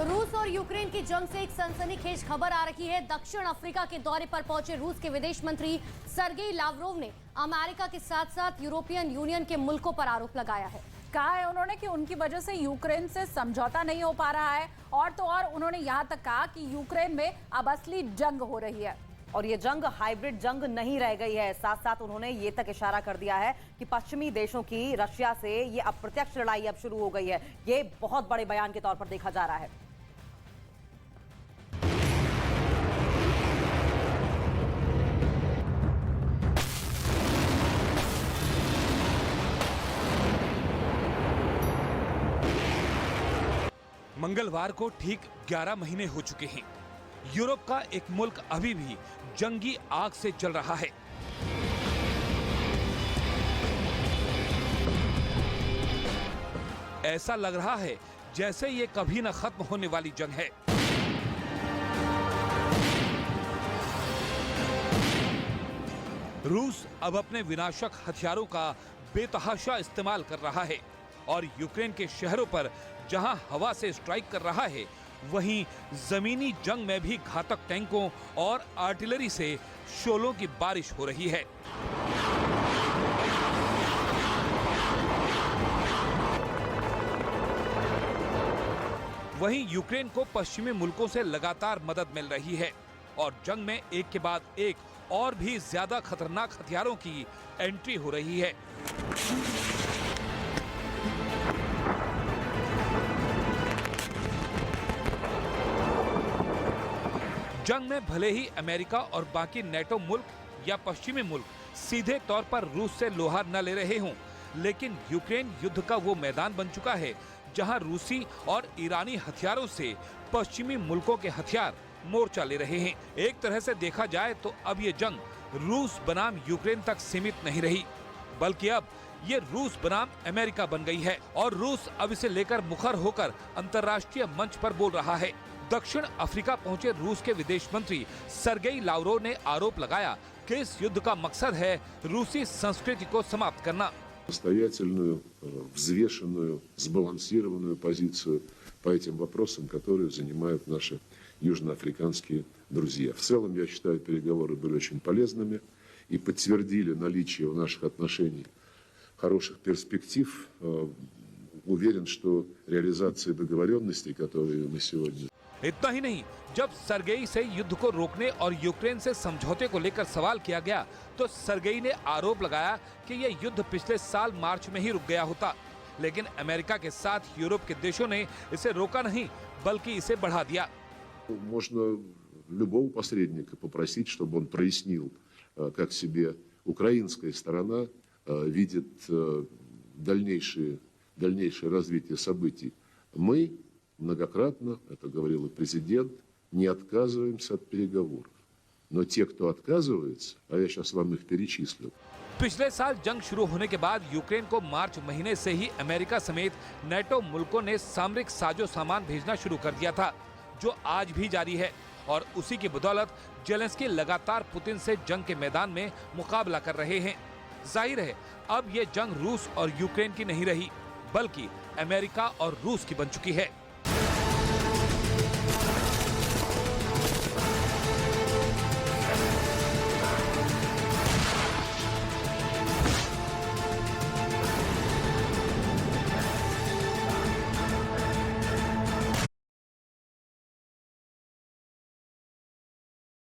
रूस और यूक्रेन की जंग से एक सनसनीखेज खबर आ रही है। दक्षिण अफ्रीका के दौरे पर पहुंचे रूस के विदेश मंत्री सर्गेई लावरोव ने अमेरिका के साथ साथ यूरोपियन यूनियन के मुल्कों पर आरोप लगाया है। कहा है उन्होंने कि उनकी वजह से यूक्रेन से समझौता नहीं हो पा रहा है और तो और उन्होंने यहां तक कहा कि यूक्रेन में अब असली जंग हो रही है और ये जंग हाइब्रिड जंग नहीं रह गई है। साथ साथ उन्होंने ये तक इशारा कर दिया है कि पश्चिमी देशों की रशिया से ये अप्रत्यक्ष लड़ाई अब शुरू हो गई है। ये बहुत बड़े बयान के तौर पर देखा जा रहा है। मंगलवार को ठीक 11 महीने हो चुके हैं। यूरोप का एक मुल्क अभी भी जंगी आग से जल रहा है। ऐसा लग रहा है जैसे ये कभी न खत्म होने वाली जंग है। रूस अब अपने विनाशक हथियारों का बेतहाशा इस्तेमाल कर रहा है और यूक्रेन के शहरों पर जहां हवा से स्ट्राइक कर रहा है, वहीं जमीनी जंग में भी घातक टैंकों और आर्टिलरी से शोलों की बारिश हो रही है। वहीं यूक्रेन को पश्चिमी मुल्कों से लगातार मदद मिल रही है और जंग में एक के बाद एक और भी ज्यादा खतरनाक हथियारों की एंट्री हो रही है। जंग में भले ही अमेरिका और बाकी नेटो मुल्क या पश्चिमी मुल्क सीधे तौर पर रूस से लोहा न ले रहे हों, लेकिन यूक्रेन युद्ध का वो मैदान बन चुका है जहां रूसी और ईरानी हथियारों से पश्चिमी मुल्कों के हथियार मोर्चा ले रहे हैं। एक तरह से देखा जाए तो अब ये जंग रूस बनाम यूक्रेन तक सीमित नहीं रही, बल्कि अब ये रूस बनाम अमेरिका बन गई है और रूस अब इसे लेकर मुखर होकर अंतर्राष्ट्रीय मंच पर बोल रहा है। दक्षिण अफ्रीका पहुंचे रूस के विदेश मंत्री सर्गेई लावरोव ने आरोप लगाया कि इस युद्ध का मकसद है रूसी संस्कृति को समाप्त करना। Состоятельную, взвешенную, сбалансированную позицию по этим вопросам, которые занимают наши южноафриканские друзья. В целом, я считаю, переговоры были очень полезными и подтвердили наличие в наших отношениях хороших перспектив. Уверен, что реализация договоренностей, которые мы сегодня... इतना ही नहीं, जब सर्गेई से युद्ध को रोकने और यूक्रेन से समझौते को लेकर सवाल किया गया तो सर्गेई ने आरोप लगाया कि यह युद्ध पिछले साल मार्च में ही रुक गया होता, लेकिन अमेरिका के साथ यूरोप के देशों ने इसे रोका नहीं बल्कि इसे बढ़ा दिया। Можно любого посредника попросить, чтобы он прояснил, как себе украинская сторона видит дальнейшее развитие событий. Мы многократно, это говорил и президент, не отказываемся от переговоров. Но те, кто отказывается, а я сейчас вам их перечислил. पिछले साल जंग शुरू होने के बाद यूक्रेन को मार्च महीने से ही अमेरिका समेत नेटो मुल्कों ने सामरिक साजो सामान भेजना शुरू कर दिया था, जो आज भी जारी है और उसी की बदौलत जेलेंस्की लगातार पुतिन से जंग के मैदान में मुकाबला कर रहे हैं। जाहिर है अब ये जंग रूस और यूक्रेन की नहीं रही बल्कि अमेरिका और रूस की बन चुकी है।